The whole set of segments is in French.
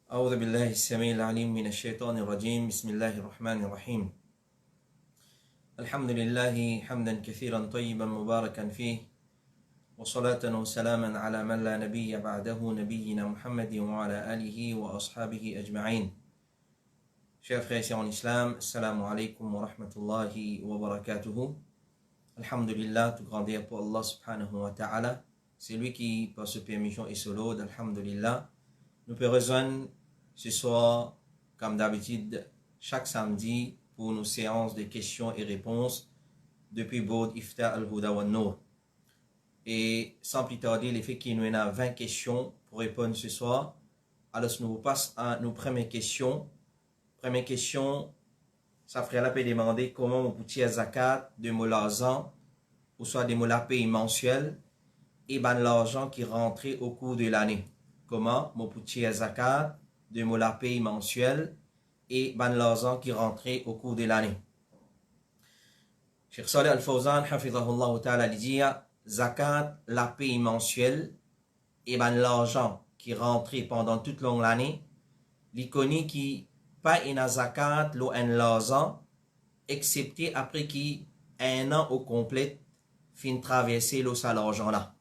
أعوذ بالله السميع العليم من الشيطان الرجيم بسم الله الرحمن الرحيم الحمد لله حمدا كثيرا طيبا مباركا فيه وصلاة وسلاما على من لا نبي بعده نبينا محمد وعلى آله وأصحابه أجمعين. Chers frères et sœurs en islam, assalamu alaikum wa rahmatullahi wa barakatuhu. Alhamdulillah, tout grandeur pour Allah subhanahu wa ta'ala. C'est lui qui, par sa permission et solo, alhamdulillah, nous peut rejoindre ce soir, comme d'habitude, chaque samedi pour nos séances de questions et réponses depuis Bod Ifta al-Huda wa Nour. Et sans plus tarder, les faits qu'il nous a 20 questions pour répondre ce soir. Alors, nous passons à nos premières questions. Première question, ça ferait la paix demander comment on peut tirer zakat de mon argent, ou soit de mon paye mensuel, et ben l'argent qui rentrait au cours de l'année. Comment on peut tirer zakat de mon paye mensuel, et ben l'argent qui rentrait au cours de l'année. Cheikh Saleh Al-Fawzan, hafidhahullah ta'ala, dit zakat, la paye mensuelle, et ben l'argent qui rentrait pendant toute longue l'année, l'icône qui pas une zakat lo en l'argent excepté après qui un an au complet fin traverser lo sa l'argent là.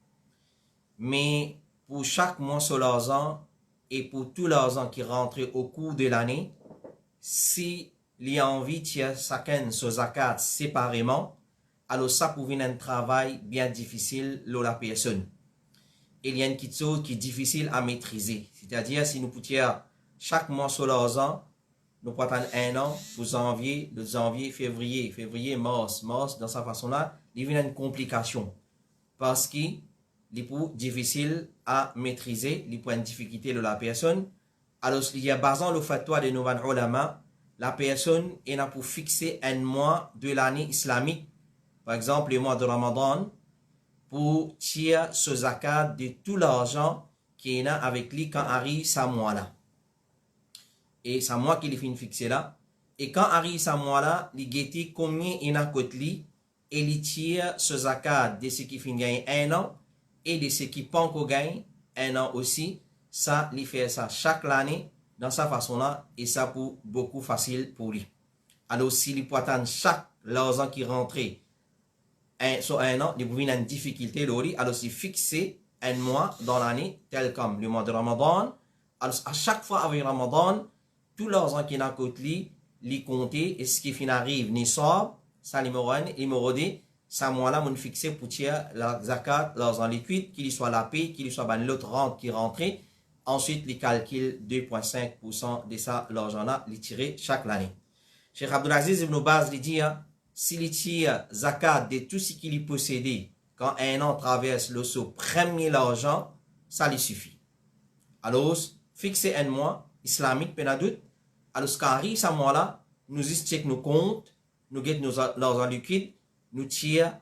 Mais pour chaque mois sur l'argent et pour tout l'argent qui rentrait au cours de l'année, si il a envie de chacun sur zakat séparément, alors ça pouvait être un travail bien difficile lo la personne. Il y a une chose qui est difficile à maîtriser, c'est-à-dire si nous pouvions chaque mois sur l'argent nous pouvons attendre un an pour janvier, février, mars, dans sa façon-là, il y a une complication. Parce qu'il est plus difficile à maîtriser, il y a une difficulté de la personne. Alors, il y a basant le fatwa de Nouvan Ulama, la personne est pour fixer un mois de l'année islamique, par exemple le mois de Ramadan, pour tirer ce zakat de tout l'argent qui est avec lui quand arrive ce mois-là. Et c'est moi qui l'ai fait fixer là. Et quand arrive ce mois-là, il guette combien il a côté lui et il tire ce zakat de ceux qui finissent gagner un an et de ceux qui pas encore gagner un an aussi. Ça, il fait ça chaque année dans sa façon-là et ça pour beaucoup facile pour lui. Alors, s'il peut attendre chaque l'argent qui rentrait sur un an, il peut avoir une difficulté là. Alors, c'est fixer un mois dans l'année, tel comme le mois de Ramadan. Alors, à chaque fois avec Ramadan, tout l'argent qui est à côté, les compter, et ce qui fin arrive, ni sort, ça numéro 2, ça mois-là, on fixe pour tirer la zakat, l'argent liquide, qu'il soit la paie, qu'il soit l'autre rente qui rentrait. Ensuite, les calculs 2,5% de ça, l'argent-là, les tirer chaque année. Cheikh Abdulaziz Ibn Baz dit, s'il tire zakat de tout ce qu'il est possédé, quand un an traverse le saut, premier l'argent, ça lui suffit. Alors, fixer un mois islamique, penadoute. Alors, quand arrive ce mois-là, nous checkons nos comptes, nous guettons l'argent liquide, nous tirons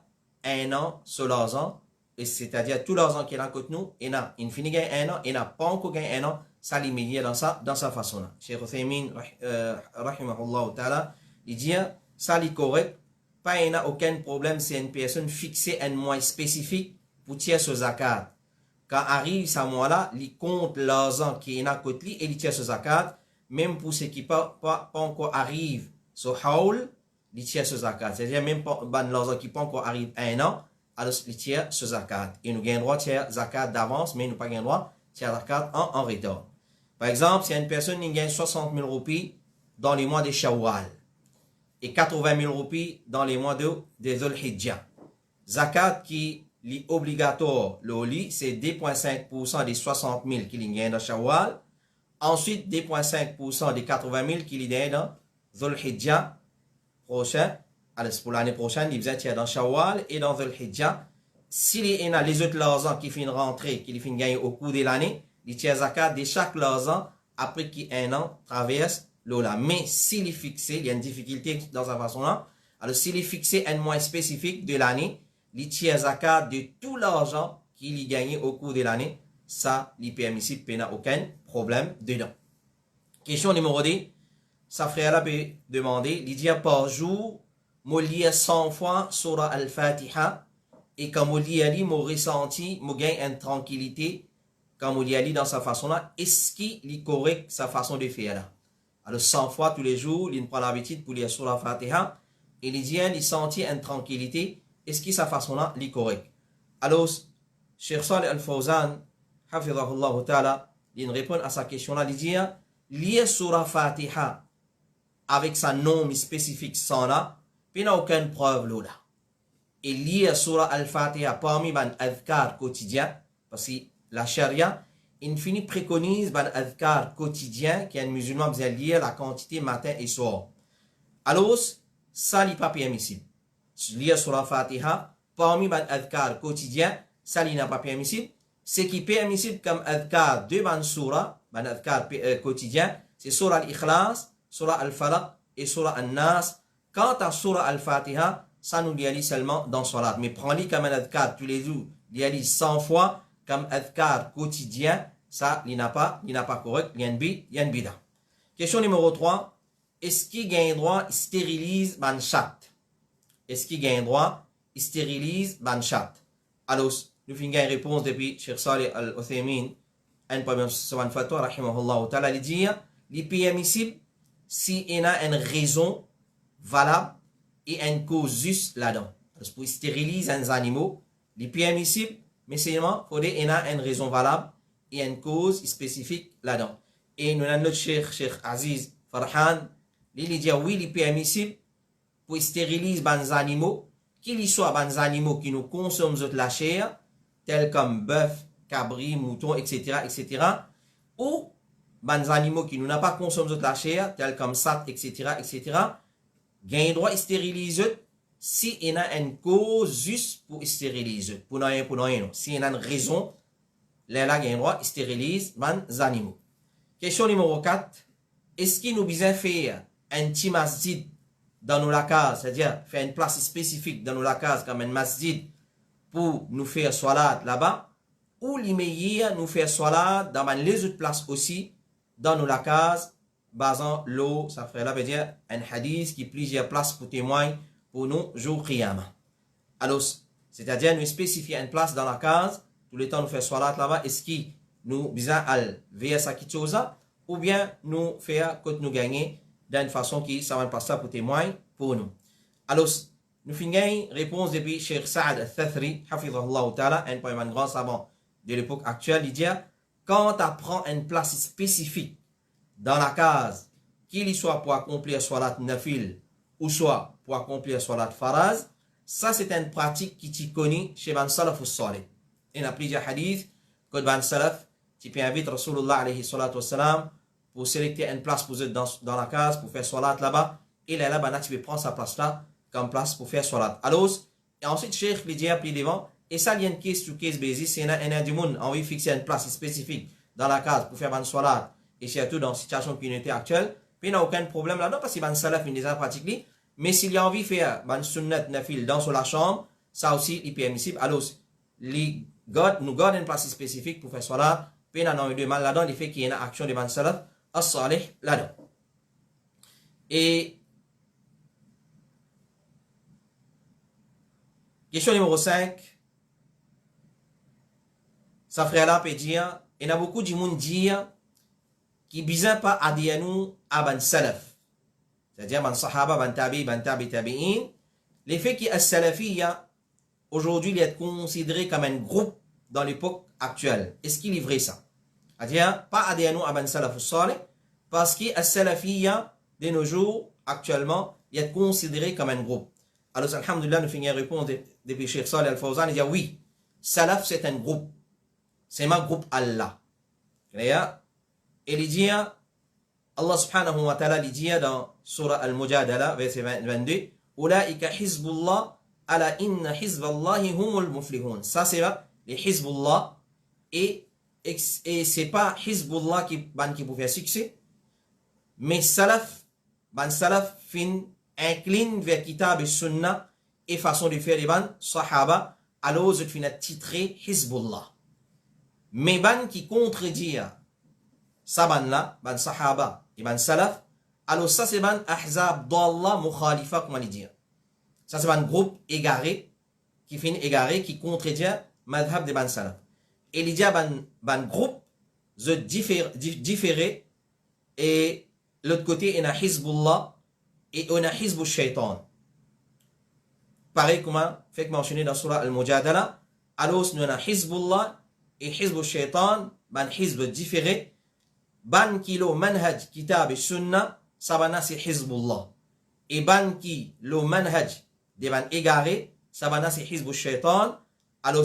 un an sur l'argent, c'est-à-dire tout l'argent qui est à côté de nous, et là, il finit gagner un an, et n'a pas encore gagné un an, ça l'immédiat dans sa façon-là. Cheikh Uthaymin, rahimahullah ta'ala, il dit, ça l'est correct, pas il n'y a aucun problème, c'est une personne fixée un mois spécifique pour tirer ce zakat. Quand arrive ce mois-là, il compte l'argent qui est à côté et il tire ce zakat. Même pour ceux qui pas encore arrivent sur Haoul, il tire ce zakat. C'est-à-dire même pour l'argent qui pas encore arrive un an, alors il tire ce zakat. Et nous gagnons droit de tirer zakat d'avance, mais nous pas gagnons droit de tirer zakat en retard. Par exemple, si une personne gagne 60 000 roupies dans les mois de Shawwal et 80 000 roupies dans les mois de Dhul Hijjah, zakat qui est obligatoire, c'est 2,5% des 60 000 qu'il gagne dans Shawwal. Ensuite, 2,5% des 80 000 qu'il gagne dans Dhul Hijjah prochain. Alors, pour l'année prochaine, il vient dans Shawwal et dans Dhul Hijjah. S'il y a les autres l'argent qui finissent rentrer, qui finissent gagner au cours de l'année, il tire zakat de chaque l'argent après qu'un an traverse l'Ola. Mais s'il est fixé, il y a une difficulté dans sa façon-là. Alors, s'il est fixé un mois spécifique de l'année, il tire zakat de tout l'argent qu'il y gagne au cours de l'année. Ça, il est permissible, il n'y a aucun problème dedans. Question numéro 2. Sa frère peut demander, il dit par jour, je lis 100 fois Surah Al-Fatiha, et quand je lis, je ressenti, je gagne une tranquillité comme il y a dit dans sa façon là, est-ce qu'il est correct sa façon de faire là? Alors 100 fois tous les jours, il prend l'habitude pour lire sur la Fatiha, et il dit, il sentit une tranquillité, est-ce que sa façon là est correcte? Alors, Cheikh Salih Al-Fawzan, hafidhahullah ta'ala, il répond à sa question là, il dit, lire sur la Fatiha avec sa nom spécifique sans là, il n'y a aucune preuve là. Et lire sur Al-Fatiha parmi les adhkar quotidiens, parce que la charia, il finit préconise les adhkar quotidiens qu'un musulman besoin lire la quantité matin et soir. Alors, ça n'est pas permissible. Lire sur la Fatiha parmi les adhkar quotidiens, ça n'est pas permissible. Ce qui est permissible comme adhkar de ban surah, ban adhkar quotidien, c'est surah al-Ikhlas, surah al-Falaq et surah al-Nas. Quant à surah al-Fatiha, ça nous dit seulement dans salat. Mais prends-le comme un adhkar tous les jours, dit 100 fois comme adhkar quotidien, ça il n'a pas correct, il y a une bida. Question numéro 3, est-ce qu'il y a un droit à stériliser ban chat? Est-ce qu'il y a un droit à stériliser ban chat? Alors, nous finissons une réponse depuis Cheikh Salih Al-Uthaymin, un premier savant fatwa, rahimahullah ta'ala, il dit, il est permissible s'il y a une raison valable et une cause juste là-dedans. Parce que pour stériliser un animal, il est permissible, mais seulement il faut qu'il y ait une raison valable et une cause spécifique là-dedans. Et nous avons notre Cheikh Aziz Farhan, il dit oui, il est permissible pour stériliser les animaux, qu'ils soient des animaux qui nous consomment de la chair, tels comme bœuf, cabri, mouton, etc., etc., ou des animaux qui nous n'ont pas consommé de la chair, tels comme sat, etc., etc., il y a un droit à stériliser si il y a une cause juste pour stériliser. Pour rien. Si il y a une raison, là, il y a un droit à stériliser les animaux. Question numéro 4. Est-ce qu'il nous besoin faire un petit masjid dans nos case, c'est-à-dire faire une place spécifique dans nos case comme un masjid pour nous faire salat là-bas, ou l'immédiat nous faire salat dans les autres places aussi, dans nos case, basant l'eau, ça ferait là, veut dire un hadith qui plusieurs places pour témoigner pour nous, jour Qiyamah. Alors, c'est-à-dire nous spécifier une place dans la case, tout le temps nous faire salat là-bas, est-ce qu'il nous besoin al vers sa kitchosa, ou bien nous faire que nous gagner d'une façon qui ça va passer pour témoigner pour nous. Alors, nous finissons réponse depuis Cheikh Saad al-Thathri, hafidhahullah ta'ala, un grand savant de l'époque actuelle, il dit, quand tu prends une place spécifique dans la case, qu'il y soit pour accomplir salat nafil, ou soit pour accomplir salat faraz, ça c'est une pratique qui t'y connaît chez Ban Salaf ou Salih. Il y a plusieurs hadiths que Ban Salaf, qui peut inviter Rasulullah alayhi salatu wassalam pour sélectionner une place pour eux dans la case, pour faire salat là-bas, et là, tu peux prendre sa place là, comme place pour faire salat. Alors, et ensuite, Cheikh lui dit plus devant, et ça, il y a une question sur case basis, c'est un du monde envie de fixer une place spécifique dans la case pour faire ban salat, et surtout dans la situation de communauté actuelle, puis il n'y a aucun problème là-dedans, parce que ban salaf, il déjà pratiqué, mais s'il y a envie de faire ban sunnat nafil dans la chambre, ça aussi, il est permissible. Alors, nous gardons une place spécifique pour faire salat, puis il y a un mal là-dedans, il fait qu'il y ait une action de ban salaf, as-salih là-dedans. Et question numéro 5. Ça ferait là peut dire, il y a beaucoup de monde dire qui ne besoin pas adhérer à ban salaf. C'est-à-dire ban sahaba, ban tabi'in. Le fait qu'il y a salafiyya, aujourd'hui, il est considéré comme un groupe dans l'époque actuelle. Est-ce qu'il est vrai ça? C'est-à-dire, pas adhérer à ban salaf ou salih, parce que le salafiyya, de nos jours, actuellement, il est considéré comme un groupe. Alors, alhamdulillah, nous finissons répondre depuis Cheikh Salih Al-Fawzan, il dit oui, salaf c'est un groupe. C'est ma groupe Allah. Et il dit, Allah subhanahu wa ta'ala, il dit dans Surah Al-Mujadala, verset 22, Ulaika hizbullah, ala inna hizballahi humul muflihun. Ça, c'est là, les hizbullah, et c'est pas hizbullah qui peut faire succès, mais salaf, ban salaf fin incline vers kitab et sunnah et façon de faire les ban sahaba, alors je finis titré hizbullah. Mais ban qui contredit ça ban là, ban sahaba et ban salaf, alors ça c'est ban ahzab d'Allah mukhalifa, comment le dire. Ça c'est ban groupe égaré, qui finit égaré, qui contredit madhab de ban salaf. et il y a ban groupe de différé et l'autre côté il y a Hizbullah et on a Hizb al-Shaytan. Pareil comme fait mentionné dans surah Al-Mujadala, alors nous avons Hizbullah et Hizb al-Shaytan, ban Hizb différé, ban kilo manhaj kitab et sunna, ça va c'est Hizbullah. Et ban qui le manhaj de ban égaré, ça va c'est Hizb al-Shaytan, alors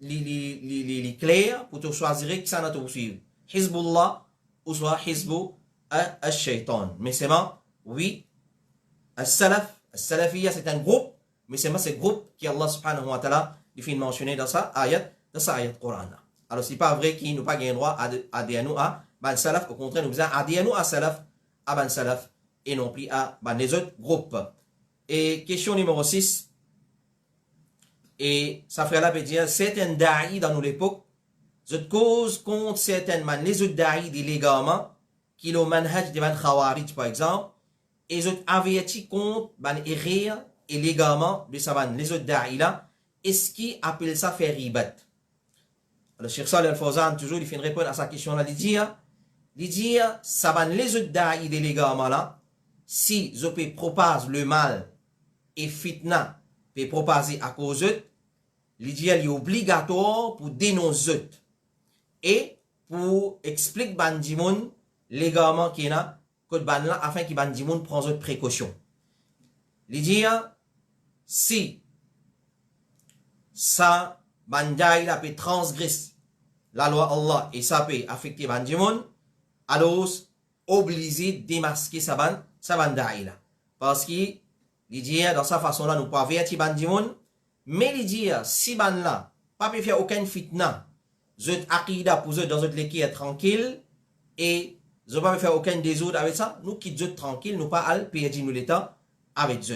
les clairs pour te choisir qui ça n'a te suivre. Hizbullah ou soit Hizb al-Shaytan. Mais c'est bon, oui, Al-Salafiyya c'est un groupe, mais c'est ce groupe qui Allah subhanahu wa ta'ala il fait mentionner dans sa ayat Coran. Alors c'est pas vrai qu'il nous pas gain droit à des à ban salaf, au contraire nous disons à des à salaf, à ban salaf et non plus à ban les autres groupes. Et question numéro 6, et ça fait là peut dire certains da'i dans l'époque, cette cause contre certainement les autres da'i illégalement, qui le manhaj de ban khawarij par exemple, et ils ont averti contre ban erreur illégalement de saban les autres da'i là, est-ce qu'ils appellent ça faire ribat? Alors Cheikh Salih Al-Fawzan toujours il fait une réponse à sa question là, il dit saban les autres da'i illégalement là, si ils peut propager le mal et fitna peut propager à cause d'eux, l'idéal est obligatoire pour dénoncer et pour expliquer bandimoun légalement qu'il y a code ban là afin que bandimoun prend d'autres précautions. L'idéal si ça bandaï là peut transgresser la loi Allah et ça peut affecter bandimoun, alors obligé de démasquer sa bandaï là parce que l'idéal dans sa façon là nous pas avertir bandimoun. Mais il dit, si ban là, pas peut faire aucun fitna, zot akida pour eux dans notre l'équipe tranquille, et zot pas peut faire aucun désordre avec ça, nous quitte zot tranquille, nous pas al perdre nous l'état avec zot.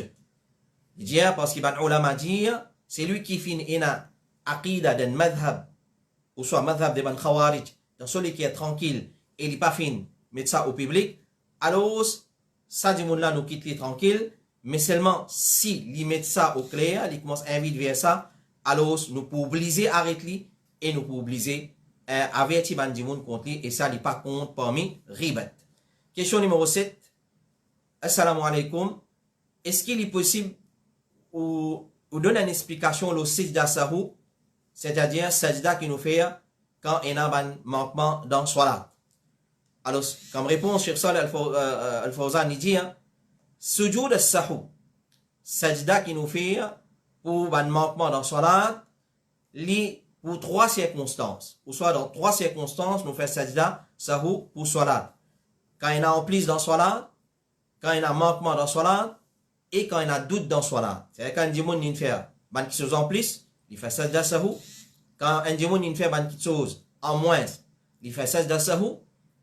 Il dit, parce que ban ulama dit, c'est lui qui finit ina akida d'un madhab, ou soit madhab de ban khawarij, dans celui qui est tranquille, et il pas fin mettre ça au public, alors, ça dit là nous quitte les tranquille, mais seulement si ils mettent ça au clair, ils commencent à inviter vers ça, alors nous pouvons obliger à arrêter et nous pouvons obliger à avertir bandimoun contre lui et ça n'est pas compte parmi ribat. Question numéro 7. Assalamu alaikum. Est-ce qu'il est possible ou donner une explication au sajda sahu, c'est-à-dire sajda qui nous fait quand il y a un manquement dans salat? Alors, comme réponse, Cheikh Salih Al-Fawzan dit, Sujoud al-sahu, sajda qui nous fait pour un manquement dans salat, pour 3 circonstances. Ou soit dans 3 circonstances, nous faisons sajda sahu pour salat. Quand il y a en plus dans salat, quand il y a manquement dans salat, et quand il y a doute dans salat. C'est-à-dire quand un dimon il fait ban qui chose en plus, il fait sajda sahu. Quand un dimon il fait ban qui chose en moins, il fait sajda sahu.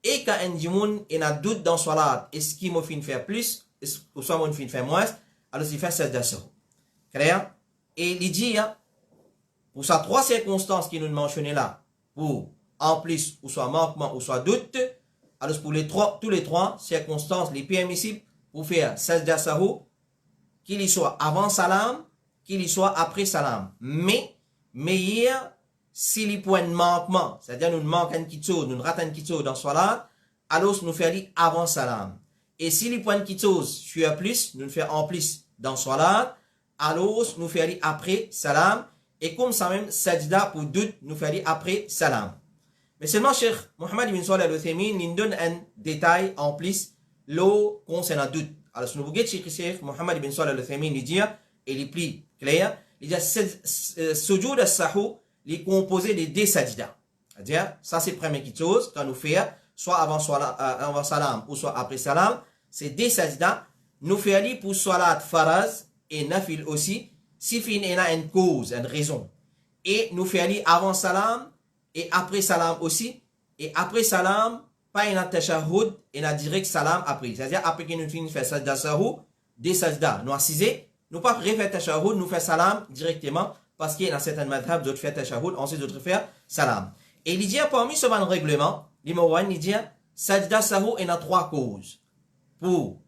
Et quand un dimon il a doute dans salat, est-ce qu'il m'a fait faire plus? Ou soit mon fin fait moins, alors il fait sajda sahu. Clair? Et il dit, pour ces 3 circonstances qui nous mentionnent là, pour en plus, ou soit manquement, ou soit doute, alors pour tous les 3 circonstances, les permissibles, pour faire sajda sahu, qu'il y soit avant salam, qu'il y soit après salam. Mais hier, si les points de manquement, c'est-à-dire nous manquons un kitso, nous ratons un kitso dans salat, alors nous faisons avant salam. Et si les points de kitsos suis plus, nous faisons en plus dans salat, alors nous faisons après salam, et comme ça même, sajda pour doute, nous faisons après salam. Mais seulement, Cheikh Mohammed ibn Salih al-Uthaymin nous donne un détail en plus, l'eau concernant doute. Alors, si nous voulons Cheikh Mohammed ibn Salih al-Uthaymin lui dire, et il est plus clair, il dit, sujoud al-sahu, il est composé de 2 sajda. C'est-à-dire, ça c'est la première chose, quand nous faisons, soit avant salam ou soit après salam, c'est 2 sajda. Nous faisons pour salat faraz et nafil aussi, si fin il y a une cause, une raison. Et nous faisons avant salam et après salam aussi. Et après salam, pas une tashahhud et une direct salam après. C'est-à-dire après que nous finissons faire sajda sahu, 2 sajda. Nous assisons, nous pas refaire tashahhud, nous faisons salam directement parce qu'il y a certains madhab d'autres faire tashahhud, ensuite d'autres faire salam. Et il dit parmi ce règlement, numéro 1, il dit sajda sahu il y a 3 causes. Pour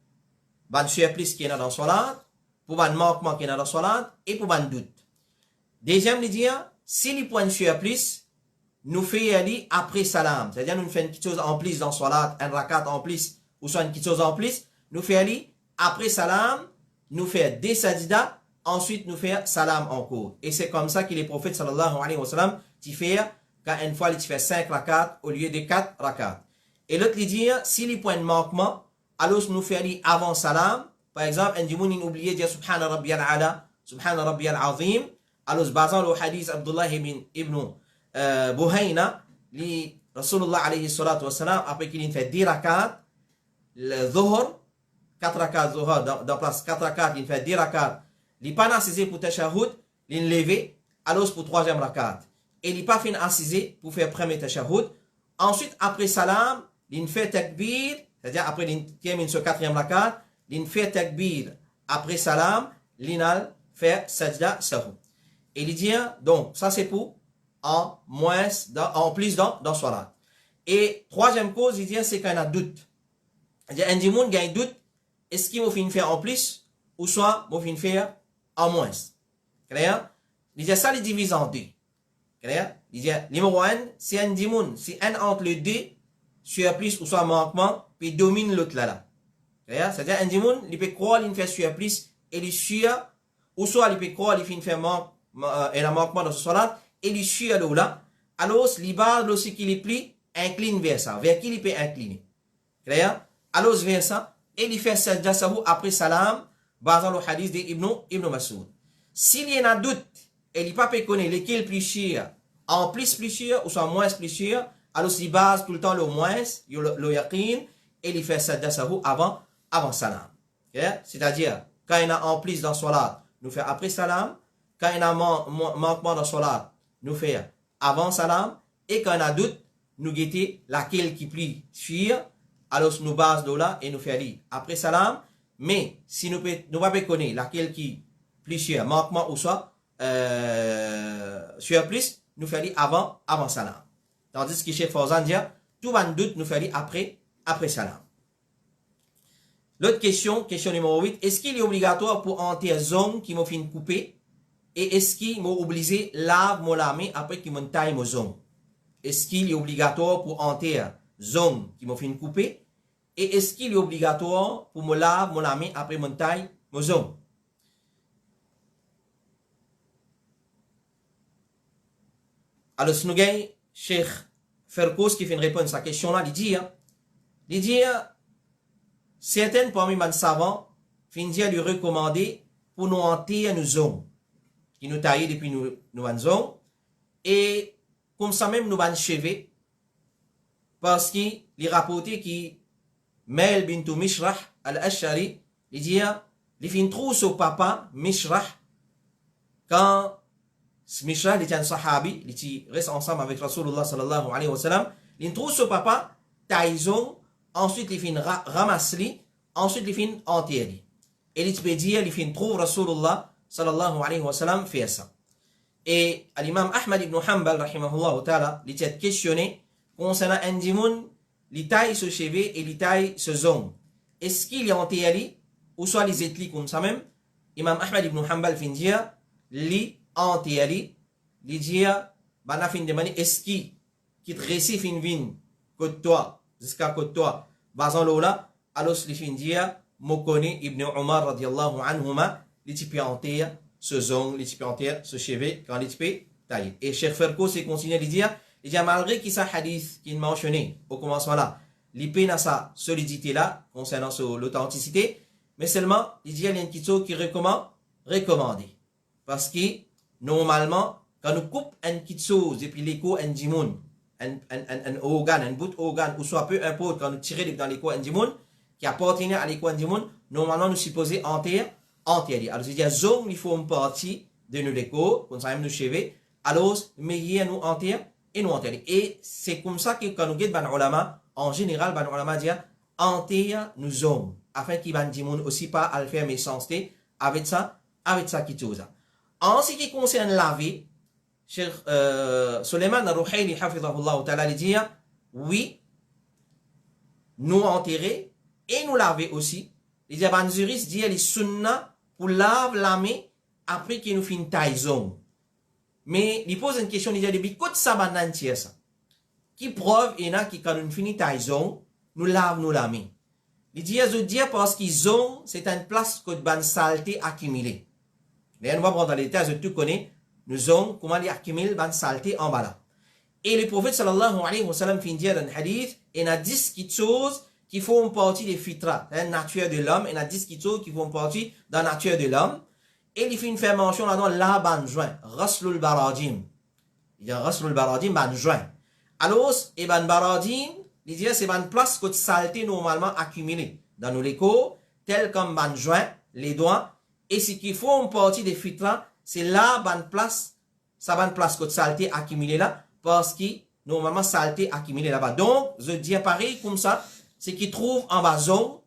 ban surplus qui est dans salat, pour ban manquement qui est dans salat et pour ban doute. Deuxième, il dit si les points surplus nous fait aller après salam. C'est-à-dire, nous faisons une petite chose en plus dans salat, un rakat en plus, ou soit une petite chose en plus, nous fait aller après salam, nous fait des sajda, ensuite nous fait salam en cours. Et c'est comme ça que les prophètes sallallahu alayhi wa sallam, tu fais, quand une fois, tu fais 5 rakats au lieu de 4 rakats. Et l'autre, il dit, si les points de manquement, alors nous fait aller avant salam, par exemple, un dimoun, il oublie de dire Subhana Rabbiyal Ala, Subhana Rabbiyal Azim, alors, basant le hadith Abdullah ibn Buhayna, li Rasulullah alayhi salatu wa salam, après qu'il fait 10 rakats, le Zuhr, 4 rakats Zuhr, dans place 4 rakats, il fait 10 rakats, il n'est pas assisé pour tashahhud, il levé, alors pour 3e rakat. Et il n'est pas fin assisé pour faire premier tashahhud. Ensuite, après salam, il fait takbir, c'est-à-dire après il termine ce 4e rakat, il fait takbir. Après salam, il fait sajda sahou. Et il dit, donc, ça c'est pour en plus dans salat. Et 3e cause, il dit, c'est qu'il y a un doute. Il y a un dimoun qui a un doute, est-ce qu'il m'a faire en plus, ou soit m'a faire en moins. Clair? Il dit, ça, il divise en deux. Clair? Il dit, numéro 1, c'est un dimoun, c'est un entre les deux, soit plus ou soit manquement, puis domine l'autre là. Clair? C'est-à-dire, un dimoun, il peut croire, il fait soit plus, et il suit, ou soit il peut croire, il fait manquement dans ce salat, et il suit là. Alors, l'ibad, aussi qu'il est pris, incline vers ça. Vers qui il peut incliner. Clair? Alors, vers ça, et il fait sajda sahou après salam, basant le hadith d'Ibn Mas'ud. S'il y en a doute, et il pas connaître lequel plus cher, en plus cher, ou soit moins plus cher, alors il base tout le temps le moins, le yaqin, et il fait sajda sahou avant salam. Okay? C'est-à-dire, quand il y en a en plus dans salat, nous fait après salam, quand il y en a manquement dans salat, nous fait avant salam, et quand il y en a doute, nous guetter laquelle qui plie cher, alors nous base de là, et nous fait aller après salam, mais si nous ne pas connaître laquelle qui plus cher, manquement ou soit sur plus, nous fait aller avant salam. Tandis que chez Fawzan dit, tout va doute nous fait aller après salam. L'autre question numéro 8, est-ce qu'il est obligatoire pour entrer zone qui m'a fait couper et est-ce qu'il m'a obligé lave mon lame après qu'il m'a taille mon zone? Est-ce qu'il est obligatoire pour entrer zone qui m'a fait couper et est-ce qu'il est obligatoire pour me laver mon lame après mon taille mon zone? Alors, si nous avons Cheikh Ferkous qui fait une réponse à cette question-là, il dit, certaines parmi les savants finissent à lui recommander pour nous hanter à nos zones, qui nous taillent depuis nos zones, et comme ça même nous avons cheveux, parce qu'il est rapporté que Mel bintou Mishrah al-Ashari, il dit, il fait une trousse au papa Mishrah, quand Mishrah, il était un sahabi, il reste ensemble avec Rasulullah sallallahu alayhi wa sallam. Il trouve ce papa, taïzon, ensuite il fait ramasse-li, ensuite il fait enterre-li. Et il peut dire, il fait trouve Rasulullah sallallahu alayhi wa sallam fait ça. Et l'imam Ahmad ibn Hanbal, rahimahullah ta'ala, il était questionné concernant un dimoun, il taille ce cheveu et il taille ce zone. Est-ce qu'il est enterre-li, ou soit les étlis comme ça même? Imam Ahmad ibn Hanbal fait dire, li anti-ali, li dia, bana fin demani, est-ce qui te récit fin vin, côte toi, jusqu'à côte toi, bazan lola, alors li fin dia, mokoni ibn Umar radiallahu anhuma, li tipi anti, ce zong, li tipi anti, ce cheveu, quand li tipi taille. Et Cheikh Ferko s'est continué de dire, malgré qu'il sa hadith qu'il mentionné au commencement là, li peine sa solidité là, concernant l'authenticité, mais seulement, il dit, il y a une petite chose qui recommandé. Parce que, normalement, quand nous coupons une petite chose, et puis l'écho, un dimoun, un organe, un bout d'organe, ou soit peu importe, quand nous tirons dans l'écho, un dimoun, qui appartient à l'écho, un dimoun, normalement, nous supposons entier. Alors, il y a zone, il faut une partie de nous l'écho, comme ça, nous cheveux, alors, mais il y a nous entier, et nous entier. Et c'est comme ça que quand nous guettons ban ulama, en général, ban ulama dit, entier nous zone, afin qu'il y ait un dimoun aussi pas à le faire méchanceté, avec ça qui chose. En ce qui concerne laver, Cheikh Suleiman al-Ruhayli hafidhahullah ta'ala dit, oui, nous enterrer et nous laver aussi. Les Abanzuris dit, les sunna pour laver la main après qu'il nous fait une taille. Mais il pose une question, il dit, depuis quoi ça va ça? qui preuve, il y en a qui, quand nous finissons taison, nous lavons nous la main. Il dit, parce qu'ils ont, c'est une place que de saleté accumulée. Là, on va prendre dans les détails, tout connaît, nous avons comment les accumuler de saleté en bas là. Et le prophète sallallahu alayhi wa sallam finit dans le hadith, il y a 10 choses qui font partie des fitra, la nature de l'homme, il y a 10 choses qui font partie de la nature de l'homme. Et il fait une mention là-dedans, la ban joint, raslul baradim. Il y a raslul baradim, ban joint. Alors, et ban baradim, il dit, c'est ban place que de saleté normalement accumulée dans nos lécos, tel comme ban joint, les doigts, et ce qui font partie des fitra, c'est là ban place, ça ban place que de saleté accumulée là, parce que normalement saleté accumulée là-bas. Donc, je dis pareil comme ça, c'est qu'ils trouvent en bas zone,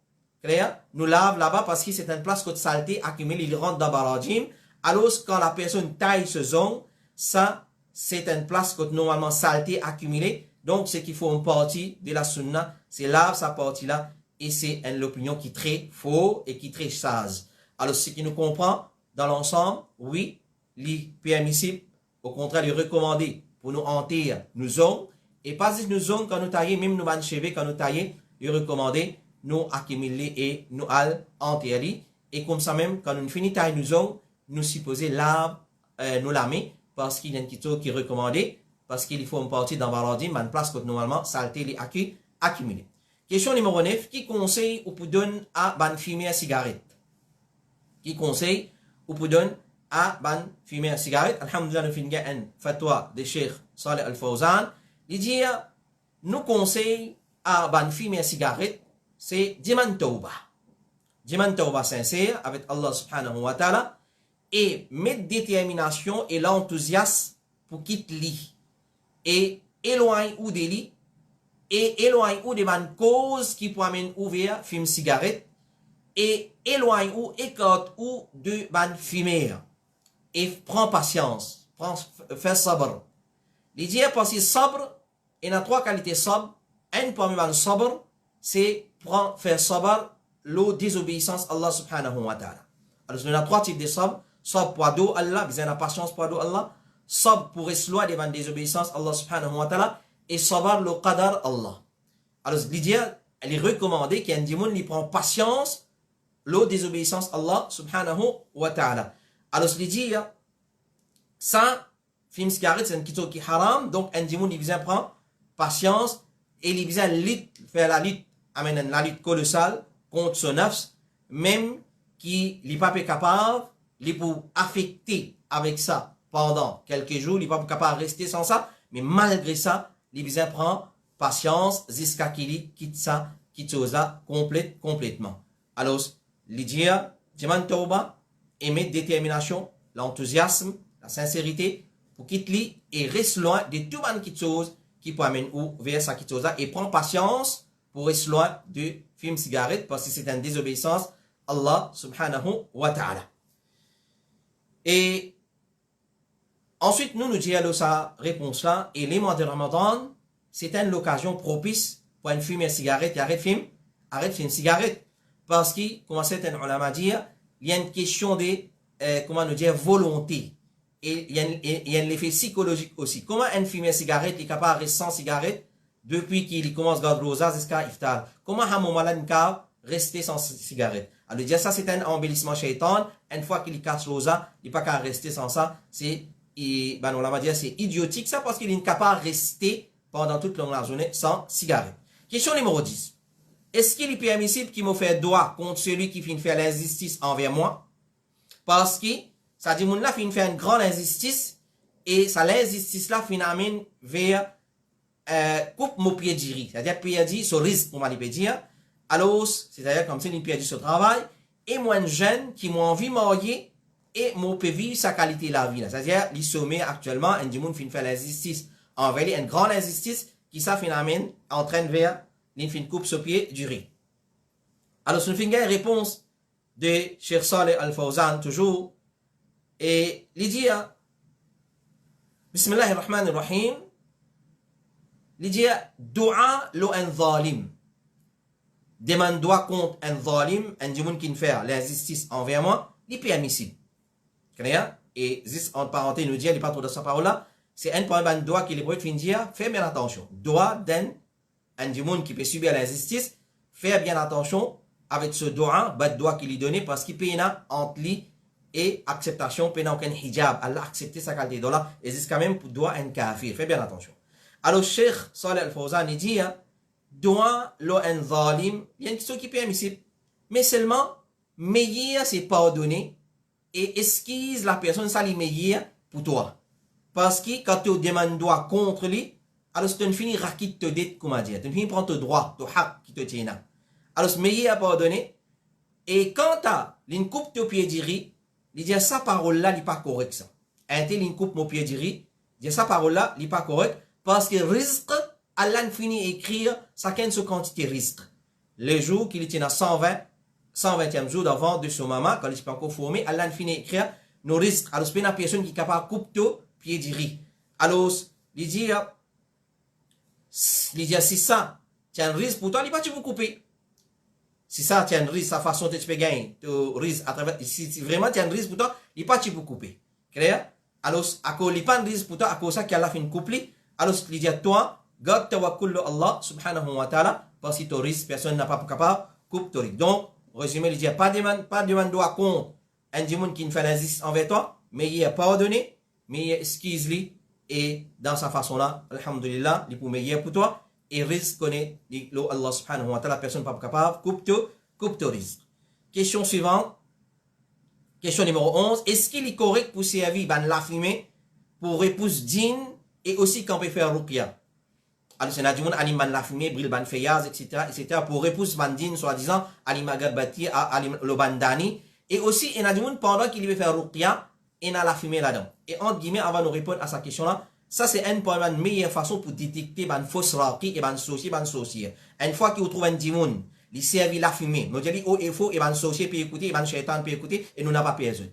clair, nous lave là-bas parce que c'est une place que de saleté accumulée, il rentre dans baradim. Alors, quand la personne taille ce zone, ça, c'est une place que normalement saleté accumulée. Donc, ce qu'il faut une partie de la sunna, c'est lave sa partie-là, et c'est une opinion qui est très faux et qui est très sage. Alors, ce qui nous comprend, dans l'ensemble, oui, les permissibles, au contraire, les recommandés pour nous hanter, nous ont, et pas si nous ont quand nous taillons, même nous ban cheveux quand nous taillons, les recommandés, nous accumuler et nous al hanter, et comme ça même, quand nous finissons tailler, nous supposer lave, nous lamer, parce qu'il y a une question qui est recommandée, parce qu'il faut une partie dans baradim, une place que normalement, saleté les accumulée. Question numéro 9, qui conseille ou peut donner à ban fumer à cigarette? Qui conseille ou peut donner à ban fumer à cigarette? Alhamdulillah, nous finissons un fatwa de Cheikh Saleh Al-Fawzan. Il dit, nous conseille à ban fumer à cigarette, c'est diman tawbah. Diman tawbah sincère avec Allah subhanahu wa ta'ala et mettre détermination et l'enthousiasme pour quitter lit et éloigne ou des lits et éloigne ou des bonnes causes qui pourraient amener ouvrir fume cigarette et éloigne ou écarte ou de bonnes fumeurs et prends patience, fais sabr. L'idée parce que sabr, il y a 3 qualités sabr. Un parmi les sabr, c'est faire sabr la désobéissance à Allah subhanahu wa ta'ala. Alors il y a 3 types de sabr. Sabr pour ado Allah, besoin de patience pour ado Allah. Sabr pour esloir devant la désobéissance à Allah subhanahu wa ta'ala. Et sabr le qadar Allah. Alors l'idée, elle est recommandée qu'il y ait un démon qui prend patience la désobéissance à Allah subhanahu wa ta'ala. Alors l'idée, ça, film cigarette, c'est une question qui est haram, donc un démon qui vient prendre patience et il vient faire la lutte colossale contre son nafs, même qui n'est pas capable, il peut affecter avec ça pendant quelques jours, il n'est pas capable de rester sans ça, mais malgré ça, il vient prendre patience jusqu'à qu'il quitte ça, quitte ça complètement. Alors, l'idée, diman tawba, aimer détermination, l'enthousiasme, la sincérité, pour quitter et reste loin de tout bonne qui chose qui peut amener ou vers sa quitte et prend patience pour rester loin de film cigarette parce que c'est une désobéissance Allah subhanahu wa ta'ala. Et ensuite, nous disons sa réponse là, et les mois de Ramadan, c'est une occasion propice pour une fumer cigarette et arrête film cigarette. Parce que, comme certains ulama dire, il y a une question de, volonté. Et il y a un effet psychologique aussi. Comment un fumer cigarette est capable de rester sans cigarette depuis qu'il commence à garder rosa jusqu'à iftar? Comment un moment là, il capable de rester sans cigarette? Alors, dire ça, c'est un embellissement shaitan. Une fois qu'il casse rosa, il n'est pas capable de rester sans ça. C'est, c'est idiotique ça parce qu'il est incapable de rester pendant toute la journée sans cigarette. Question numéro 10. Est-ce qu'il est permissible qu'il me fait droit contre celui qui finit faire l'injustice envers moi? Parce que, ça dit, mon là finit faire une grande injustice, et ça l'injustice là finit vers, coupe mon pied d'iri. C'est-à-dire, pied d'iri, ce risque, pour m'aller dire. Alors, c'est-à-dire, comme si il pied ce travail, et moi, un jeune qui m'a envie de marier, et mon peut vivre sa qualité de la vie. C'est-à-dire, il sommet actuellement, un du monde finit faire l'injustice envers lui, une grande injustice, qui ça finit entraîne vers, une coupe sur pied du riz. Alors, c'est une réponse de Cheikh Saleh Al-Fawzan, toujours. Et l'idée, Bismillahirrahmanirrahim, l'idée, dua lo un zalim. Demande doigt contre un zalim, un démon qui fait l'injustice envers moi, il est permissible. Et juste entre parenthèses, nous dit, il n'est pas trop de sa parole là, c'est un problème de droit qui les prophètes fin dire, fais bien attention. Droit d'un monde qui peut subir l'injustice, fais bien attention avec ce droit, droit qu'il lui donne parce qu'il peut entre lui et acceptation, peut aucun hijab. Allah accepte sa qualité de là, et c'est quand même pour droit un kafir. Fais bien attention. Alors, Cheikh Saleh Al-Fawzan, il dit, droit lo un zalim, il y a une question qui est permissible, mais seulement, meilleur c'est pardonner et esquisse la personne, ça lui meilleur pour toi. Parce que quand tu demandes droit contre lui, alors c'est une fini rakit te dit, comment dire, tu finis prendre ton droit, ton haq qui te tient. Alors c'est meilleur à pardonner. Et quand tu as une coupe de pied d'iri, il dit sa parole là, il n'est pas correct ça. Un tel une coupe mon pied d'iri, il dit sa parole là, il n'est pas correct parce que risque, Allah finit écrire ça qu'une quantité risque. Les jours qu'il tient à 120e jour d'avant de son maman, quand il n'est pas encore formé, Allah finit écrire nos risques. Alors c'est une personne qui est capable de couper tout pied d'iri. Alors, il dit si ça, tu as un risque pour toi, il n'est pas tu veux couper. Si ça, tu as un risque, sa façon de te gagner, tu risque à travers, si vraiment tu as un risque pour toi, il n'est pas tu peux couper. Clair? Alors, à cause, il n'est pas un risque pour toi, à cause ça qu'Allah fait une couple, alors, il dit à toi, garde tawakkul de Allah, subhanahu wa ta'ala, parce que ton risque, personne n'a pas capable, coupe ton risque. Donc, résumé, il dit, pas de demande droit contre un démon qui ne fait l'injustice envers toi, mais il a pardonné, mais il excuse-lui, et dans sa façon-là, alhamdulillah, il peut meilleur pour toi, et risque connaît, Allah subhanahu wa ta'ala, personne n'est pas capable, coupe ton risque. Question suivante, question numéro 11, est-ce qu'il est correct pour servir la fumée pour épouse digne et aussi quand on peut faire ruqya? Alors c'est du monde anime la fumée, brille ban fayaz, etc. pour épouse bandine, soi-disant, anime agarbati, le bandani, et aussi il y a du monde pendant qu'il veut faire ruqya, il y a la fumée là-dedans. Et entre guillemets, avant de répondre à sa question-là, ça c'est une meilleure façon pour détecter ban fausse raqi et ban sorcier. Une fois qu'il trouve un dimon, il servi la fumée, nous disons oh il faut et ban sorcier peut écouter, et ban shaitan peut écouter, et nous n'avons pas perdu.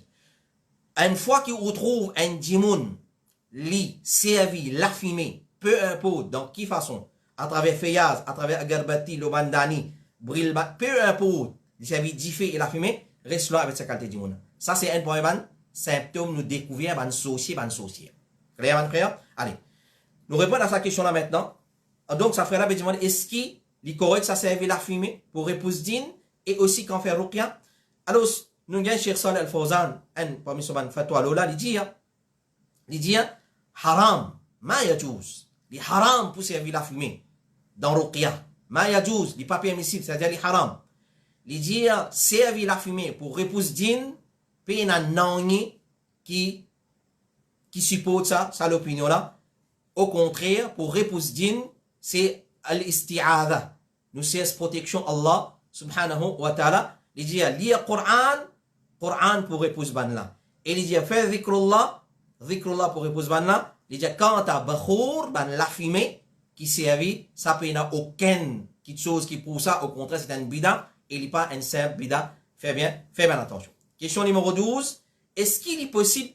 Une fois qu'il trouve un dimon, il servi la fumée, peu importe dans quelle façon, à travers fayaz, à travers agarbati, le bandani, brille, peu importe, il servi diffé et la fumée, reste là avec sa qualité dimon. Ça c'est un point symptôme nous découvrir ban sorcier. Clair, mon frère? Allez. Nous répondons à sa question-là maintenant. Donc, ça ferait là, demande, est-ce qu'il est correct, ça servait la fumée pour épouse digne et aussi quand faire ruqya? Alors, nous avons Cheikh Saleh Al-Fawzan, parmi ce fatwa là, il dit, haram, ma yajouz. Il haram pour servir la fumée dans ruqya. Ma yajouz, il n'est pas permissible, c'est-à-dire il haram. Il dit, servir la fumée pour épouse digne, puis il y a un qui supporte ça l'opinion là. Au contraire, pour épouse digne, c'est al-isti'adha. Nous c'est protection Allah subhanahu wa ta'ala. Il dit lire Coran pour épouse ban là. Et il dit faire dhikrullah pour épouse ban là. Il dit quand t'as bakhour ban la fumée qui servit, ça peut n'a aucune chose qui prouve ça. Au contraire, c'est un bida. Il n'est pas un simple bida. Fais bien attention. Question numéro 12. Est-ce qu'il est possible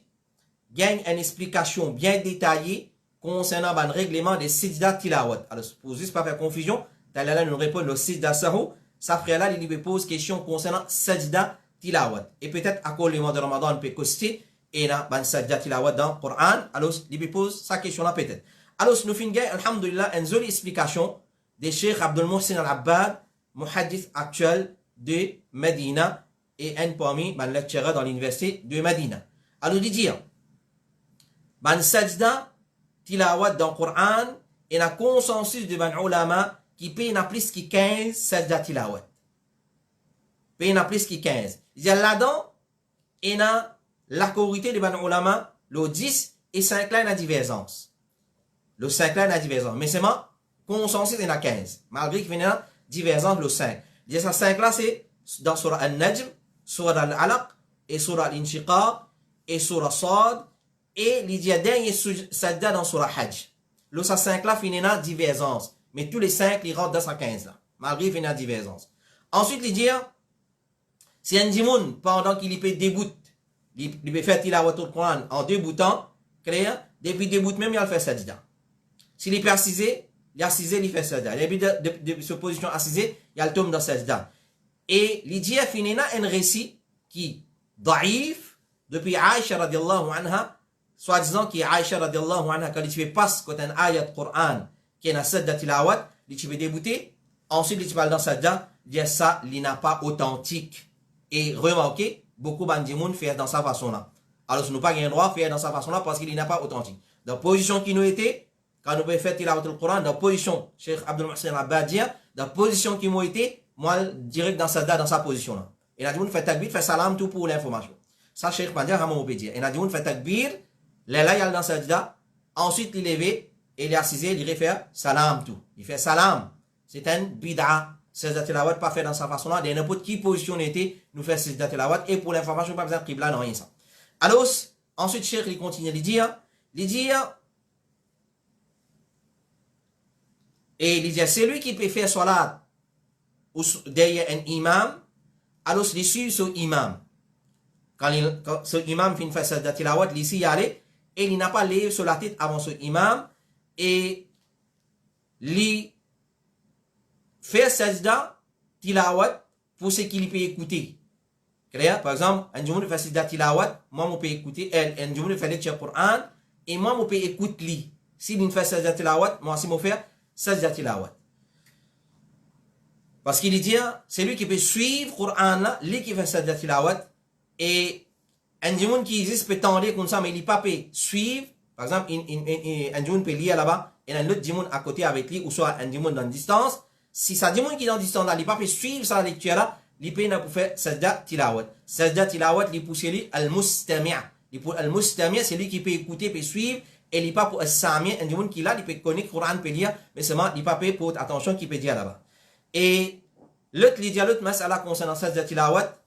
gagne une explication bien détaillée concernant le règlement des sajda tilawat? Alors, pour juste pas faire confusion, Talala nous répond le sajda sahu, ça frère là, il lui pose question concernant sajda tilawat. Et peut-être à cause du mois de Ramadan, on peut coster, et là, ban sajda tilawat dans le Coran, alors, il lui pose sa question là peut-être. Alors, nous finissons, alhamdulillah, une jolie explication de Cheikh Abdul Muhsin Al-Abbad, muhaddith actuel de Medina, et un parmi les lectureurs dans l'université de Medina. Alors, il dit, ban sajda tilawat dans le Coran et la consensus de ban ulama qui paye plus que 15 sajda tilawat. Paye plus que 15. Il y a là-dedans, il y a la corité de ban ulama, le 10 et 5 là, il y a divergence. Le 5 là, il y a divergence. Mais c'est moi, consensus, il y en a 15. Malgré qu'il y a divergence, le 5. Il y a ça 5 là, c'est dans Surah Al-Najm, Surah Al-Alaq, et Surah Al-Inshiqaq, et Surah Sad, et il y a dernier sajda dans Surah Hajj. Le 5 là, il y a divergence. Mais tous les 5, ils rentrent dans sa 15 là. Malgré qu'il y a divergence. Ensuite, il dit, si un dimoun, pendant qu'il peut déboute, il peut faire tilawat au Coran en déboutant, clair, depuis déboute même, il a fait sajda. S'il peut assiser, il a assisé, il fait sajda. Il de se position assisée, il a le tombe dans sajda. Et il dit, il y a un récit qui, daïf, depuis Aïcha radiallahu anha, soi-disant qui est Aïcha radiallahu anha, quand tu fais passe quand un ayat Qur'an qui est dans sajda tilawat, tu veux débuter, ensuite tu parles dans sajda, dire ça, il n'a pas authentique. Et remarquez, beaucoup de fait dans sa façon-là. Alors, nous n'avons pas le droit de faire dans sa façon-là parce qu'il n'est pas authentique. Dans la position qui nous était, quand nous pouvons faire tilawat al-Qur'an, dans la position, Cheikh Abdul Muhsin Abadia, dans la position qui m'a été, moi, direct dans sa position-là. Et la fait takbir, fait salam, tout pour l'information. Ça, Cheikh Badia, Ramon dire. Et la fait takbir, là, il y a dans sajda, ensuite, il est levé, et il est assisé, il refait salam, tout. Il fait salam. C'est un bid'a. Sajda tilawat, pas fait dans sa façon-là, dans n'importe qui position était, nous fait sajda tilawat, et pour l'information, pas besoin de qibla, non, rien ça. Alors, ensuite, Cheikh, il continue de dire, et il dit, c'est lui qui peut faire salat derrière un imam, alors il suit ce imam. Quand ce imam finit faire sajda tilawat, il s'y allait, et il n'a pas levé sur la tête avant ce imam, et il fait sajda tilawat pour ce qu'il peut écouter. Clair? Par exemple, un jour, fait sajda tilawat, moi, je peux écouter, un jour, fait lecture Coran, et moi, je peux écouter lui. Si il fait sajda tilawat, moi, si je fais sajda tilawat. Parce qu'il dit, c'est lui qui peut suivre le Coran là, lui qui fait sajda tilawat, et un jour qui existe peut tendre comme ça, mais il ne peut pas suivre. Par exemple, un jour peut lire là-bas, et un autre dimon à côté avec lui, ou soit un dimon dans la distance. Si ça dimon qui est dans la distance là, il ne peut pas suivre sa lecture là, il peut faire sajda tilawat. Sajda tilawat, il pousse lui al-mustami'. Al-mustami', c'est lui qui peut écouter, peut suivre, et il pas pour al-sami', un dimon qui là, il peut connaître le Coran, peut lire, mais seulement il ne peut pas pour attention qu'il peut dire là-bas. Et l'autre, il dit à l'autre mas'ala concernant sajda tilawat,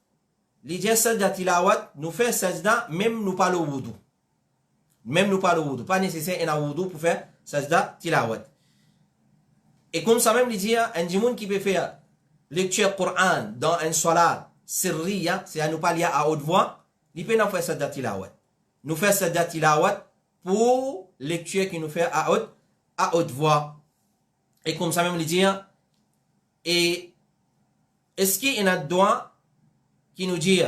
il dit sajda tilawat, nous fait sajda, même nous pas le wudu. Même nous pas le wudu. Pas nécessaire un wudu pour faire sajda tilawat. Et comme ça même, il dit, un djimoun qui peut faire lecture Coran dans un salat sirriya, c'est à nous pas lier à haute voix, il peut nous faire sajda tilawat. Nous faire sajda tilawat pour lecture qui nous fait à haute voix. Et comme ça même, il dit, et est-ce qu'il y a un doigt qui nous dit,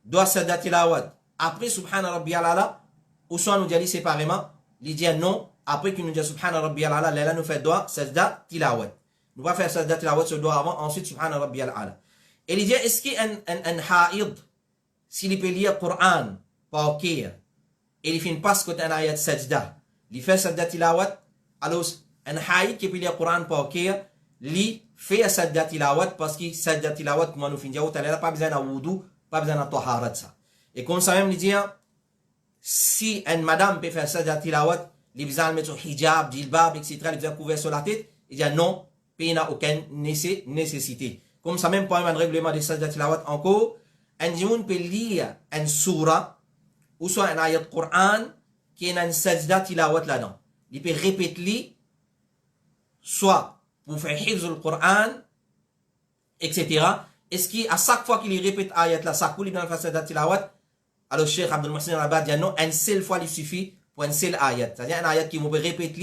doit sajda tilawat après subhana rabbiyal ala, ou soit nous dit séparément, il dit non, après qu'il nous dit subhana rabbiyal ala, là nous fait doigt sajda tilawat. Nous va faire sajda tilawat ce doigt avant, ensuite subhana rabbiyal ala. Et il dit, est-ce qu'il y a un haïd, s'il peut lire Coran, pas ok, et il finit pas ce côté un ayat sajda, il fait sajda tilawat, alors un haïd qui peut lire Coran, pas ok, il fait sajda tilawat, parce que sajda tilawat, comme nous finissons, il n'a pas besoin de wudu, pas besoin de taharat ça. Et comme ça même, il dit, si une madame peut faire sajda tilawat, il besoin de mettre son hijab, djilbab, etc., il besoin de couvrir sur la tête, il dit non, il n'a aucune nécessité. Comme ça même, pour un règlement de sajda tilawat encore, un djimoun peut lire un surah, ou soit un ayat Qur'an, qui est un sajda tilawat là-dedans. Il peut répéter, soit pour faire hifz le Qur'an, etc. Est-ce qu'à chaque fois qu'il répète ayat là, ça coule dans le sajda tilawat? Alors, Cheikh Abdul Muhsin Al-Abad dit non, une seule fois il suffit pour une seule ayat. C'est-à-dire un ayat qui me répète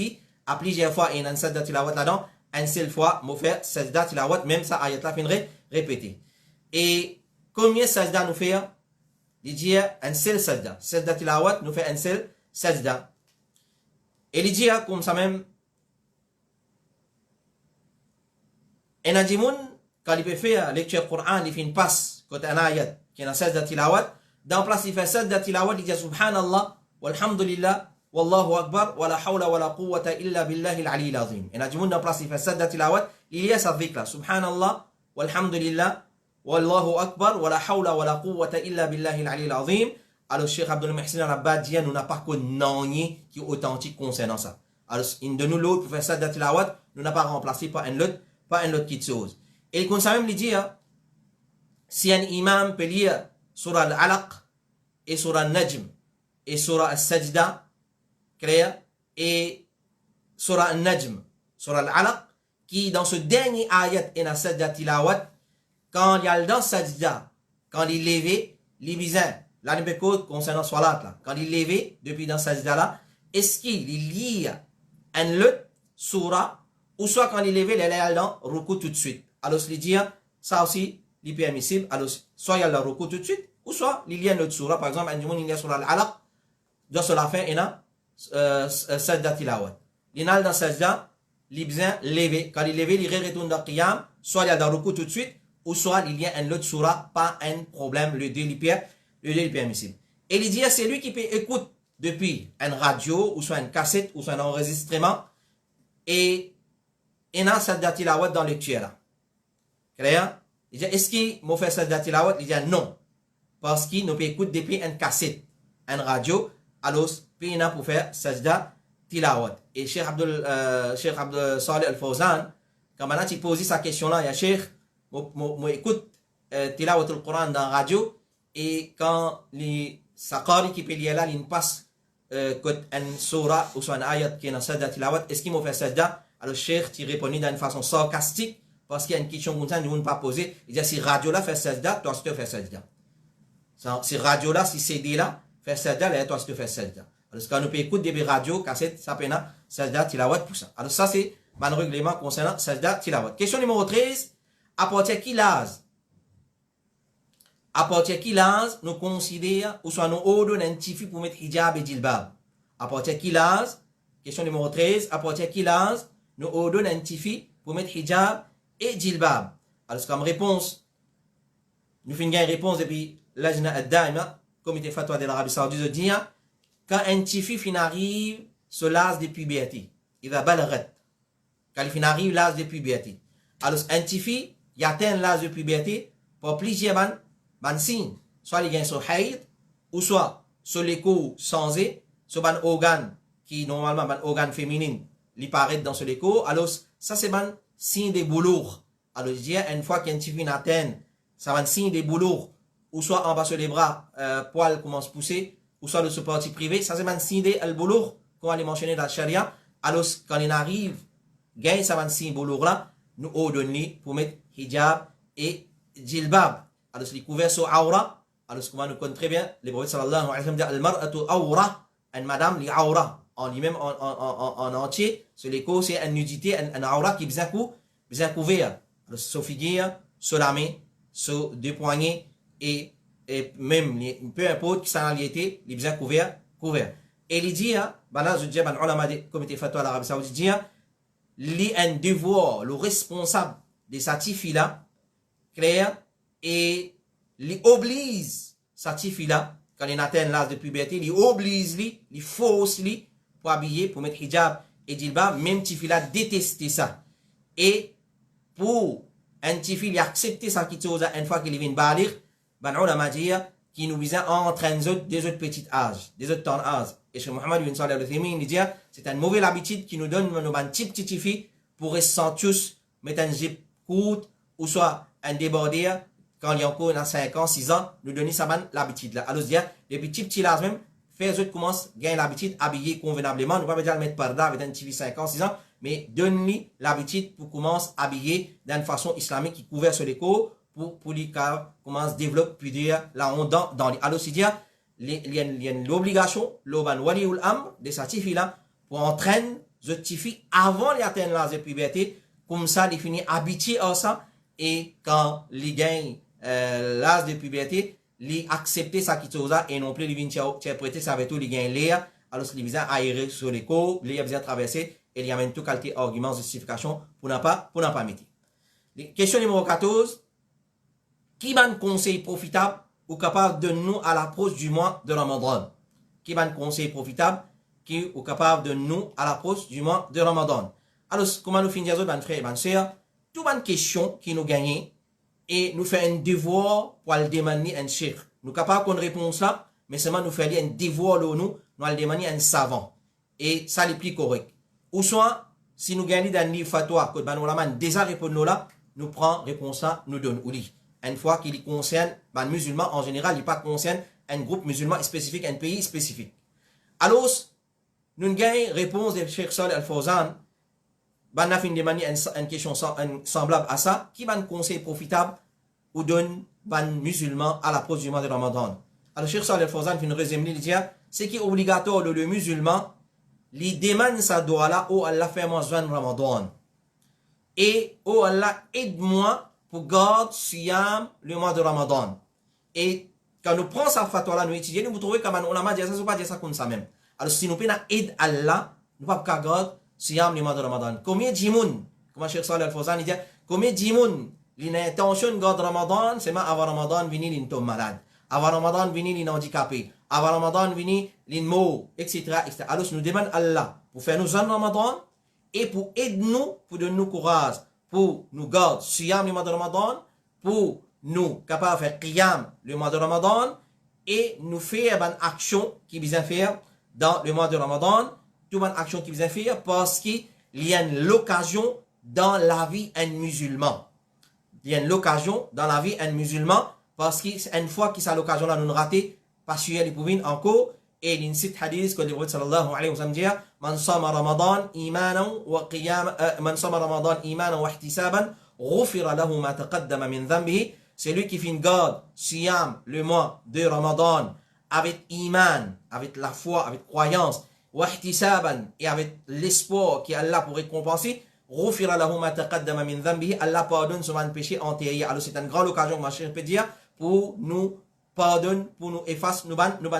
à plusieurs fois et une sajda tilawat là-dedans, une seule fois, me faire sajda tilawat, même ça ayat là, finira répéter. Et combien sajda nous fait? Il dit un seul sajda. Sajda tilawat nous fait un seul sajda. Et il dit comme ça même, un adjimoun, quand il peut faire lecture Coran, il fait une passe côté un ayat qui est dans sajda tilawat. Dans place, il fait sajda tilawat, il dit subhanallah, walhamdulillah, wallahu akbar, wa la hawla wa la quwwata illa billahi al-ali al-azim. Et dans place, il fait sajda tilawat, il y a sa dhikra, subhanallah, walhamdulillah, wallahu akbar, wa la hawla wa la quwwata illa billahi al-ali al-azim. Alors, Cheikh Abdul Muhsin Al-Abbad dit, nous n'avons pas qu'un nom qui est authentique concernant ça. Alors, une de nous l'autre, pour faire sajda tilawat, nous n'avons pas remplacé par un autre qui chose. Et comme ça même, il dit, si un imam peut lire surah al-alaq, et surah al-najm, et surah al-sajda, clair, et surah al-najm, surah al-alaq, qui dans ce dernier ayat est dans sajda tilawat, quand il y a dans sajda, quand il est levé, il bizarre, là, il code concernant salat, là, quand il est levé, depuis dans sajda là, est-ce qu'il lit un autre surah, ou soit quand il est levé, il est dans ruku tout de suite. Alors, il dit, ça aussi, il est permissible, alors, soit il y a le ruku tout de suite, ou soit il y a une autre surah, par exemple, un il y a surah al-alaq, Dans la fin, il y a sajda tilawat. Il y a dans sajda, il besoin lever. Quand il lever, il retourne dans qiyam, soit il y a dans le coup tout de suite, ou soit il y a un autre surah, pas un problème, le deux est permissible. Et il dit, c'est lui qui peut écouter depuis une radio, ou soit une cassette, ou soit un enregistrement, et il y a sajda tilawat dans le lecture là. Clair? Il dit, est-ce qu'il m'a fait sajda tilawat? Il dit, non. Parce qu'il nous peut écouter depuis une cassette, une radio, alors, puis il a pour faire sajda tilawat. Et Cheikh Abdul Salih Al-Fawzan, quand maintenant tu poses sa question-là, il y a Cheikh, moi écoute tilawat al-Quran dans la radio, et quand les saqari qui peut lier là, il passe une surah ou soit une ayat qui est dans sajda tilawat, est-ce qu'il m'a fait sajda? Alors Cheikh, tu répondis d'une façon sarcastique, parce qu'il y a une question comme ça, nous ne pas poser. Il dit, si radio là fait sajda, toi tu fais sajda. Si radio là, si CD là, fait sajda, là, toi tu fais sajda. Alors, quand nous peut écouter des radios, cassettes, ça peut être sajda tilawat pour ça. Alors, ça, c'est mon règlement concernant sajda tilawat. Question numéro 13. À partir de qui l'âge? À partir de qui l'âge, nous considérons, ou soit nous ordonnons un tifi pour mettre hijab et djilbab. À partir de qui l'âge? Question numéro 13. À partir de qui l'âge, nous ordonnons un tifi pour mettre hijab et djilbab. Alors, comme réponse, nous finissons une réponse depuis l'Ajna ad-Daima, comité fatwa de l'Arabie Saoudite, de dire, quand un petit fille arrive sur l'âge de puberté, il va balagat. Quand il arrive l'âge de puberté. Alors, un petit fille, il atteint l'âge de puberté pour plusieurs signes. Soit il gagne sur haïd, ou soit sur l'écho sensé, sur un organe qui, normalement, un organe féminin, il paraît dans ce écho. Alors, ça, c'est un signe de boulour. Alors, je dis, une fois qu'un petit fille atteint, ça va un signe de boulour, ou soit en bas sur les bras, poil commence à pousser, ou soit de ce parti privé, ça c'est un signe de boulour, comme on l'a mentionné dans la charia. Alors, quand il arrive, gagne ça un signe boulour là, nous ordonnons pour mettre hijab et djilbab. Alors, c'est couvert sur aura. Alors, comme on nous connaît très bien, les prophètes sallallahu alayhi wa sallam dit, al-mar'atu awra, une madame, li aura, en lui-même, en entier, sur les causes, c'est une nudité, un aura qui est bien couvert. Alors, sur figure, sur la main, sur deux poignets, et même, peu importe qui ça a été, il est bien couvert. Et il dit, là, je dis, un ulama du comité fatwa à l'Arabie Saoudite, dit, il y a un devoir, le responsable de cette fille-là, clair, et il oblige cette fille-là, quand il atteint l'âge de puberté, il oblige, il force, pour habiller, pour mettre hijab et djilbab, même cette fille-là déteste ça. Et pour un petit fille, il accepte ça qui chose une fois qu'il vient de balir, ben ulama dit qui nous vise à entraîner des autres petits âges, des autres temps d'âge. Et chez Mohamed bin Salih al-Uthaymin, il dit c'est une mauvaise habitude qui nous donne nos petites filles pour rester sans tous, mettre un zip court ou soit un débordé quand il y a encore 5 ans, 6 ans, nous donner ça l'habitude là. Alors dire les petits âges même, faire autres commencent gagner l'habitude habiller convenablement, nous pas dire mettre parda avec un petit 5 ans, 6 ans, mais donne-lui l'habitude pour commencer à habiller d'une façon islamique qui couvert sur les corps pour lui commence à développer puis dire la honte dans les. Alors c'est dire il y a l'obligation l'oban wali ul amr de cette fille là pour entraîner cette fille avant d'atteindre l'âge de puberté, comme ça il finit habitué à ça, et quand il gagne l'âge de puberté, il accepter ça qui chose et non plus il vient interpréter ça avec tout, il gagne l'air, alors il vient aérer sur les corps, il vient traverser et il y a même tout qualité arguments justification pour ne pas mettre. Question numéro 14. Qui va un conseil profitable ou capable de nous à l'approche du mois de Ramadan? Qui va un conseil profitable qui est capable de nous à l'approche du mois de Ramadan? Alors, comment nous finissons, mes frères et mes sœurs, toute une question qui nous gagne et nous fait un devoir pour aller demander un cheikh. Nous sommes capables de répondre ça, mais seulement nous faisons un devoir nous allons demander un savant. Et ça est plus correct. Ou soit, si nous gagnons dans le livre fatwa, que nous déjà répondu là, nous prenons réponse ça, nous donne ou dit. Une fois qu'il concerne les musulmans en général, il ne pas concerne un groupe musulman spécifique, un pays spécifique. Alors, nous gagnons réponse de Cheikh Salih Al-Fawzan, nous avons demandé une question semblable à ça, qui va un conseil profitable ou donne les musulmans à l'approche du mois de Ramadan. Alors, Cheikh Salih Al-Fawzan fait une résumé, il dit, ce qui est obligatoire le musulman, il demande sa doigt là, oh Allah fait-moi joindre Ramadan. Et oh Allah aide-moi pour garder Siyam le mois de Ramadan. Et quand nous prenons sa fatwa là, nous étudions, nous trouvons comme un ulama dit ça, c'est pas dire ça comme ça même. Alors si nous prenons aide Allah, nous pas qu'à garder siyam le mois de Ramadan. Combien de moun, comme Cheikh Salih Al-Fawzan dit, combien de moun l'intention de garder Ramadan, c'est même avant Ramadan venir l'intom malade, avant Ramadan venir l'inhandicapé, avant Ramadan venir l'inmou, etc., etc. Alors nous demandons Allah pour faire nous un Ramadan et pour aider nous, pour donner nous courage, pour nous garder siyam le mois de Ramadan, pour nous capables de faire qiyam le mois de Ramadan et nous faire une action qui vient faire dans le mois de Ramadan, toute une action qui vient faire parce qu'il y a l'occasion dans la vie d'un musulman. Il y a l'occasion dans la vie d'un musulman parce qu'une fois qu'il a l'occasion là, nous nous rater, parce qu'il y a les pouvines encore, et il y a une cite hadith que le prophète sallallahu alayhi wa sallam dit, man sama Ramadan imanan wa qiyam, man sama Ramadan imanan wa ihtisaban, ghufira lahu ma taqaddama min dhanbihi. C'est lui qui fait une garde, siyam, le mois de Ramadan, avec iman, avec la foi, avec croyance, wa ihtisaban, et avec l'espoir qu'Allah pour récompenser, ghufira lahu ma taqaddama min dhanbihi, Allah pardonne son péché antérieur. Alors c'est une grande occasion, ma chère peut dire, pour nous pardonner, pour nous effacer nos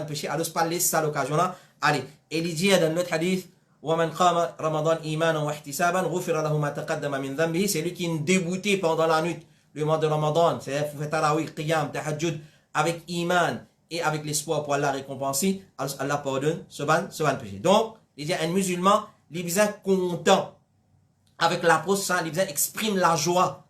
péchés. Alors c'est pas laisser ça l'occasion là. Allez, et il dit dans notre hadith, وَمَنْ قَامَ رَمَضَانَ إِيمَانًا وَاحْتِسَابًا غُفِرَ لَهُ مَا تَقَدَّمَ مِنْ ذَنْبِهِ. C'est lui qui est débuté pendant la nuit, le mois de Ramadan, c'est-à-dire qu'il fait tarawih, qiyam, tahajjud, avec iman et avec l'espoir pour Allah récompenser, Allah pardonne ce ban péché. Donc, il dit un musulman, il est content avec l'apôtre, il exprime la joie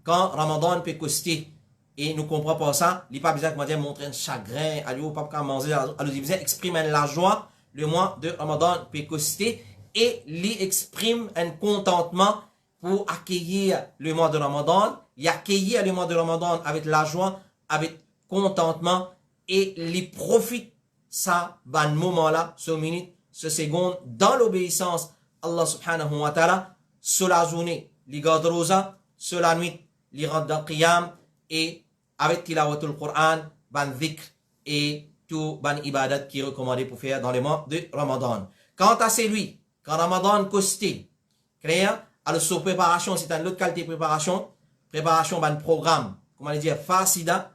quand Ramadan peut coster. Et nous comprenons pas ça, il n'est pas besoin de montrer un chagrin, il ne pas manger, alors il exprime la joie, le mois de Ramadan peut coster, et il exprime un contentement pour accueillir le mois de Ramadan, il accueillir le mois de Ramadan avec la joie, avec contentement, et il profite ça, ban moment-là, ce minute, ce seconde, dans l'obéissance Allah subhanahu wa ta'ala, sur la journée, il garde rosa, sur la nuit, il rentre dans qiyam, et avec tilawatul Qur'an, ban dhikr, et tout ban ibadat qui est recommandé pour faire dans les mois de Ramadan. Quant à celui, quand Ramadan costé, clair, alors sur préparation, c'est une autre qualité de préparation, ban programme, comment dire, fasida,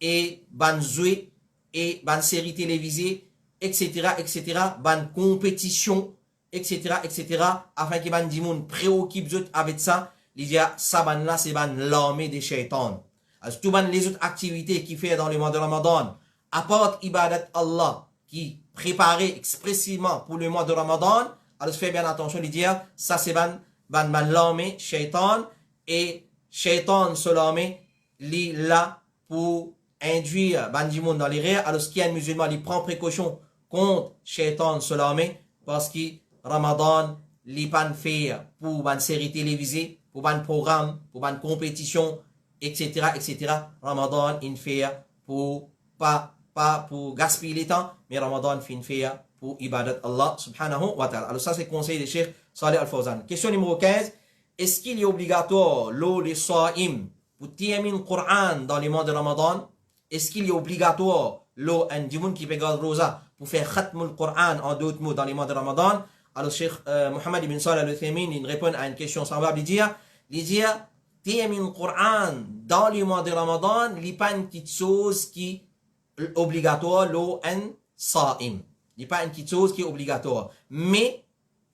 et ban jouet, et ban série télévisée, etc., etc., ban compétition, etc., etc., afin que ban dimoun préoccupe avec ça, il y a ça ban là, c'est ban l'armée des shaitans. Alors, tout les autres activités qu'il fait dans le mois de Ramadan, apporte ibadat Allah, qui préparé expressivement pour le mois de Ramadan, alors fais bien attention de dire, ça c'est ban l'armée, shaitan, et shaitan se l'armée, li là pour induire ban dimoun dans les rires, alors ce qui est un musulman, il prend précaution contre shaitan se l'armée, parce que Ramadan, li pan fait pour ban série télévisée, pour ban programme, pour ban compétition, etc., etc. Ramadan, il fait pour, pas pour gaspiller le temps, mais Ramadan, il fait pour ibadat Allah subhanahu wa ta'ala. Alors ça, c'est le conseil de Cheikh Salih Al-Fawzan. Question numéro 15. Est-ce qu'il est obligatoire, les sa'im, pour terminer le Coran dans les mois de Ramadan? Est-ce qu'il est obligatoire, un dimoun qui peut garder rosa, pour faire khatmul Coran en d'autres mots dans les mois de Ramadan? Alors Cheikh Mohammed ibn Salih Al-Uthaymin, il répond à une question semblable, il dit, terminer le Coran dans les mois de Ramadan, il n'y a pas une petite chose qui est obligatoire, un sa'im. Il n'y a pas une petite chose qui est obligatoire. Mais,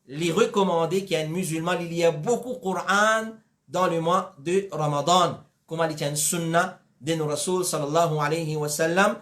il est recommandé qu'il y ait un musulman, il y a beaucoup de Coran dans le mois de Ramadan. Comme il y a une sunnah de nos Rasul sallallahu alayhi wa sallam,